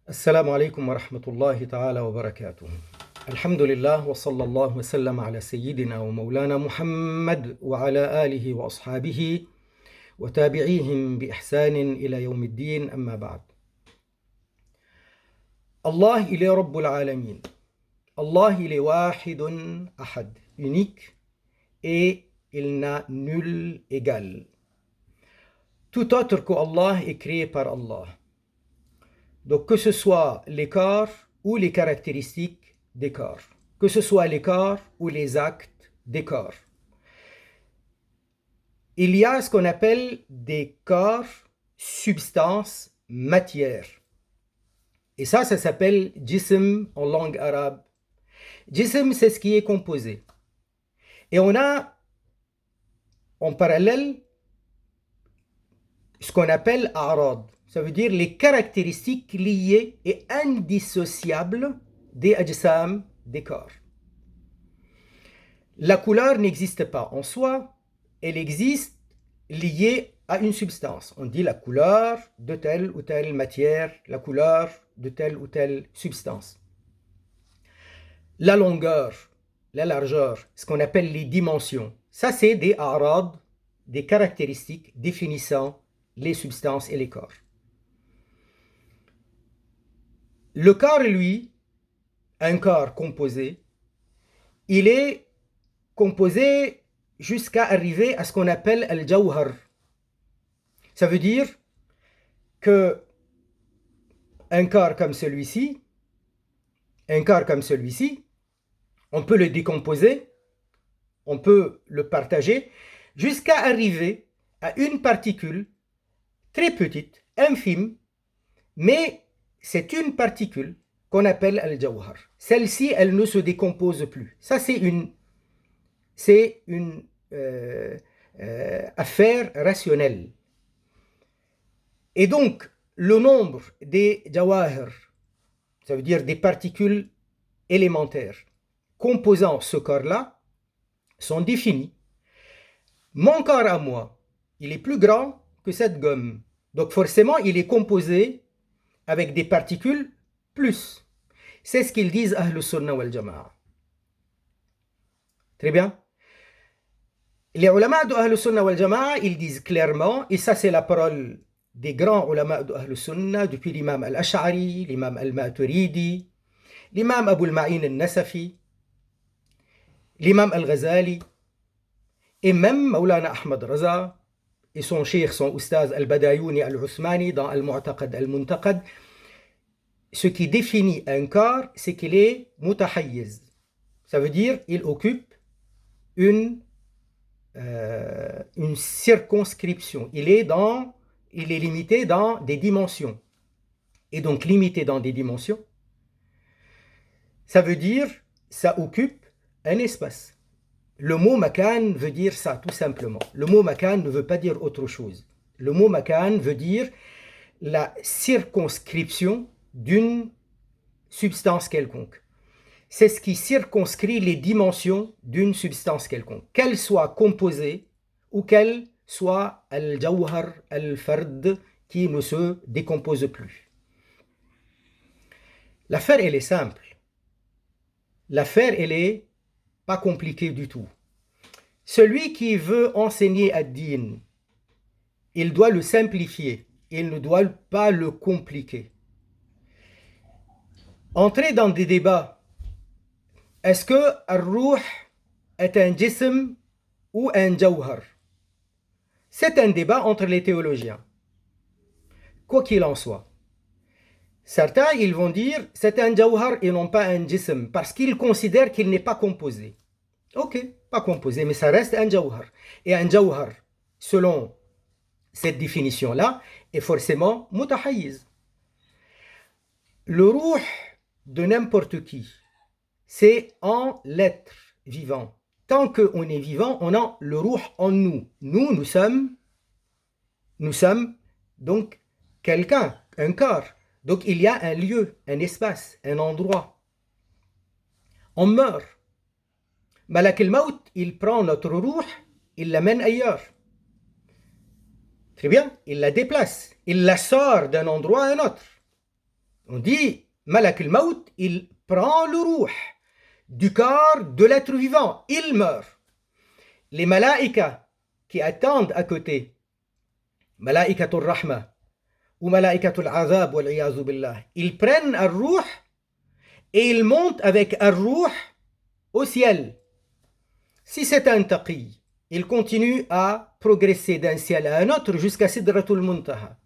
السلام عليكم ورحمة الله تعالى وبركاته. الحمد لله وصلى الله وسلم على سيدنا ومولانا محمد وعلى آله وأصحابه وتابعيهم بإحسان إلى يوم الدين. أما بعد. Allah, il est Rabbul Alamin. Allah, il est Wahid Ahad, unique, et il n'a nul égal. Tout autre que Allah est créé par Allah. Donc que ce soit les corps ou les caractéristiques des corps, que ce soit les corps ou les actes des corps. Il y a ce qu'on appelle des corps, substances, matière. Et ça s'appelle jism en langue arabe. Jism, c'est ce qui est composé. Et on a en parallèle ce qu'on appelle a'rad. Ça veut dire les caractéristiques liées et indissociables des ajsam, des corps. La couleur n'existe pas en soi, elle existe liée à une substance. On dit la couleur de telle ou telle matière, la couleur de telle ou telle substance. La longueur, la largeur, ce qu'on appelle les dimensions, ça c'est des a'rad, des caractéristiques définissant les substances et les corps. Le corps, lui, un corps composé, il est composé jusqu'à arriver à ce qu'on appelle al-jawhar. Ça veut dire que un corps comme celui-ci, on peut le décomposer, on peut le partager, jusqu'à arriver à une particule très petite, infime, mais c'est une particule qu'on appelle al-jawhar. Celle-ci, elle ne se décompose plus. Ça, c'est une affaire rationnelle. Et donc, le nombre des jawahir, ça veut dire des particules élémentaires, composant ce corps-là, sont définis. Mon corps à moi, il est plus grand que cette gomme. Donc forcément, il est composé avec des particules plus. C'est ce qu'ils disent Ahlus Sunnah wal Jama'a. Très bien. Les ulama de Ahlus Sunnah wal Jama'a, ils disent clairement, et ça c'est la parole des grands ulama de Ahlus Sunnah, depuis l'imam al-Ash'ari, l'imam al-Maturidi, l'imam Abu al-Ma'in al-Nasafi, l'imam al-Ghazali, et même Maulana Ahmad Raza, et son cheikh, son oustaz al-Badayouni al-Uthmani dans al-Mu'taqad al-Muntaqad. Ce qui définit un corps, c'est qu'il est mutahayyiz. Ça veut dire il occupe une circonscription. Il est limité dans des dimensions. Et donc limité dans des dimensions, ça veut dire ça occupe un espace. Le mot makan veut dire ça, tout simplement. Le mot makan ne veut pas dire autre chose. Le mot makan veut dire la circonscription d'une substance quelconque. C'est ce qui circonscrit les dimensions d'une substance quelconque, qu'elle soit composée ou qu'elle soit al-jawhar, al-fard, qui ne se décompose plus. L'affaire, elle est simple. L'affaire, elle est pas compliquée du tout. Celui qui veut enseigner ad-din, il doit le simplifier, il ne doit pas le compliquer. Entrer dans des débats, est-ce que ar-ruh est un jism ou un jawhar? C'est un débat entre les théologiens. Quoi qu'il en soit. Certains, ils vont dire, c'est un jawhar et non pas un jism, parce qu'ils considèrent qu'il n'est pas composé. Ok, pas composé, mais ça reste un jawhar. Et un jawhar, selon cette définition-là, est forcément mutahayyiz. Le ruh de n'importe qui, c'est en l'être vivant. Tant qu'on est vivant, on a le ruh en nous. Nous sommes donc quelqu'un, un corps. Donc il y a un lieu, un espace, un endroit. On meurt. Malak al-Maut, il prend notre ruh, il l'amène ailleurs. Très bien, il la déplace. Il la sort d'un endroit à un autre. On dit, Malak al-Maut, il prend le ruh du corps de l'être vivant, il meurt. Les malaïkas qui attendent à côté, malaïkatul rahma ou malaïkatul azab, wal-iyazu billah, ils prennent un ruh et ils montent avec un ruh au ciel. Si c'est un taqi, il continue à progresser d'un ciel à un autre jusqu'à Sidratul Muntaha.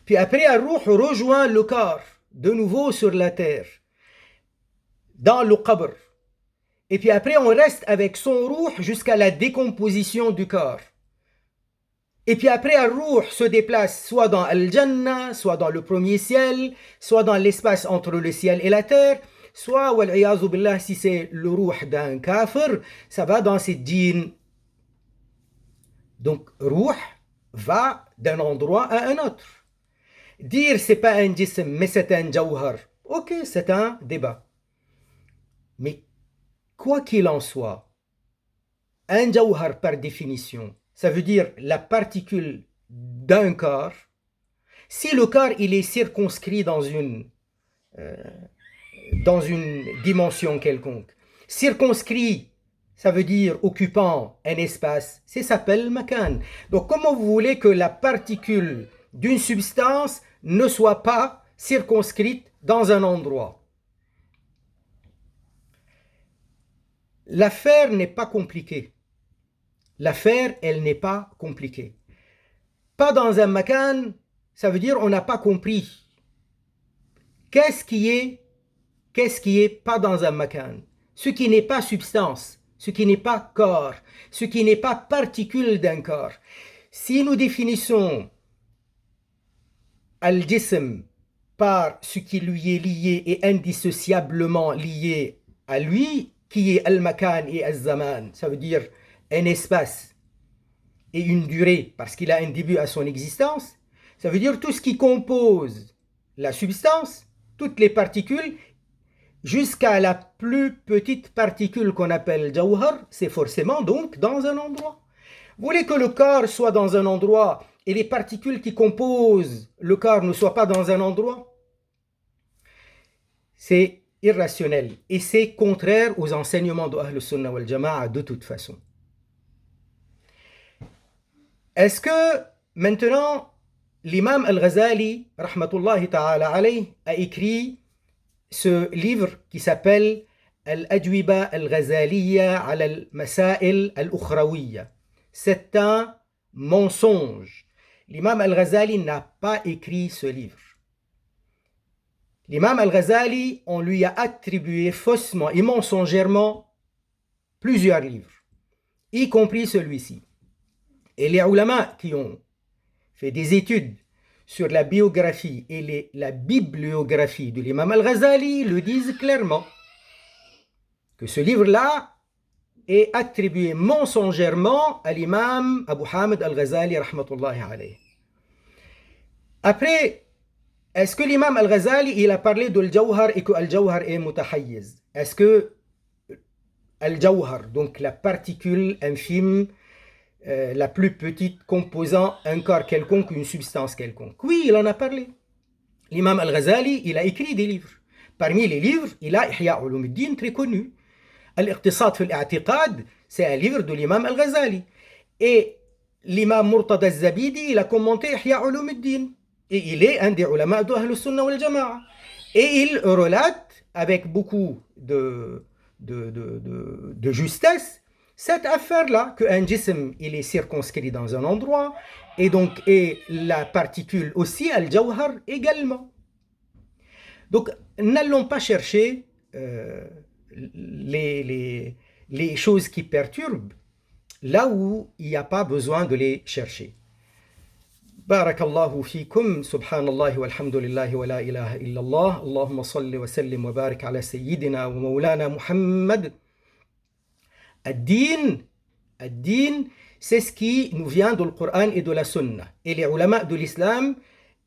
Puis après, un ruh rejoint le corps, de nouveau sur la terre, dans le qabr. Et puis après, on reste avec son ruh jusqu'à la décomposition du corps. Et puis après, un ruh se déplace soit dans Al-Jannah, soit dans le premier ciel, soit dans l'espace entre le ciel et la terre, soit, wal-iyazu billah, si c'est le ruh d'un kafir, ça va dans ses djinns. Donc, ruh va d'un endroit à un autre. Dire c'est pas un jism, mais c'est un jawhar, ok, c'est un débat. Mais quoi qu'il en soit, un jawhar par définition, ça veut dire la particule d'un corps. Si le corps il est circonscrit dans une dimension quelconque, circonscrit, ça veut dire occupant un espace, ça s'appelle makan. Donc comment vous voulez que la particule d'une substance ne soit pas circonscrite dans un endroit? L'affaire n'est pas compliquée. L'affaire, elle n'est pas compliquée. Pas dans un makan, ça veut dire on n'a pas compris. Qu'est-ce qui est pas dans un makan? Ce qui n'est pas substance, ce qui n'est pas corps, ce qui n'est pas particule d'un corps. Si nous définissons al-jism par ce qui lui est lié et indissociablement lié à lui, qui est al-makan et al-zaman, ça veut dire un espace et une durée, parce qu'il a un début à son existence, ça veut dire tout ce qui compose la substance, toutes les particules, jusqu'à la plus petite particule qu'on appelle jawhar, c'est forcément donc dans un endroit. Vous voulez que le corps soit dans un endroit et les particules qui composent le corps ne soient pas dans un endroit? C'est irrationnel et c'est contraire aux enseignements de Ahl Sunnah wal Jama'a de toute façon. Est-ce que maintenant l'imam Al-Ghazali, rahmatullahi ta'ala alayh, a écrit ce livre qui s'appelle Al-Ajwiba Al-Ghazaliya ala al-Masail Al-Ukhrawiyya? C'est un mensonge. L'imam Al-Ghazali n'a pas écrit ce livre. L'imam Al-Ghazali, on lui a attribué faussement et mensongèrement plusieurs livres, y compris celui-ci. Et les ulama qui ont fait des études sur la biographie et la bibliographie de l'imam Al-Ghazali le disent clairement, que ce livre-là est attribué mensongèrement à l'imam Abu Hamid Al-Ghazali rahmatullahi alayh. Après, est-ce que l'imam Al-Ghazali il a parlé de Al-Jawhar et que Al-Jawhar est mutahayyiz? Est-ce que Al-Jawhar, donc la particule infime, la plus petite composant un corps quelconque, une substance quelconque? Oui, il en a parlé. L'imam Al-Ghazali, il a écrit des livres. Parmi les livres, il a Ihya Ulumuddin, très connu. Al-Iqtisad fil I'tiqad, c'est un livre de l'imam Al-Ghazali. Et l'imam Murtada al-Zabidi, il a commenté Ihya Ulumuddin. Et il est un des ulama de Ahl Sunnah wal Jama'a. Et il relate avec beaucoup de justesse cette affaire-là, qu'un jism, il est circonscrit dans un endroit, et donc et la particule aussi, al-jawhar également. Donc, n'allons pas chercher les choses qui perturbent là où il n'y a pas besoin de les chercher. بارك الله فيكم سبحان الله والحمد لله ولا إله إلا الله اللهم صل وسلم وبارك على سيدنا ومولانا محمد. Ad-din, c'est ce qui nous vient du Coran et de la Sunna. Et les ulama de l'islam,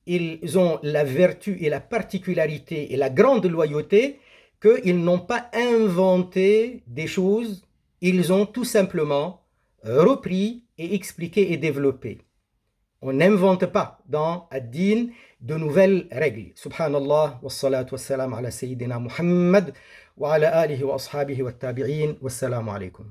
ils ont la vertu et la particularité et la grande loyauté qu'ils n'ont pas inventé des choses, ils ont tout simplement repris et expliqué et développé. On n'invente pas dans Ad-din de nouvelles règles. Subhanallah, wassalatu wassalam ala Sayyidina Muhammad, wa ala alihi wa ashabihi wa tabi'in, wassalamu alaikum.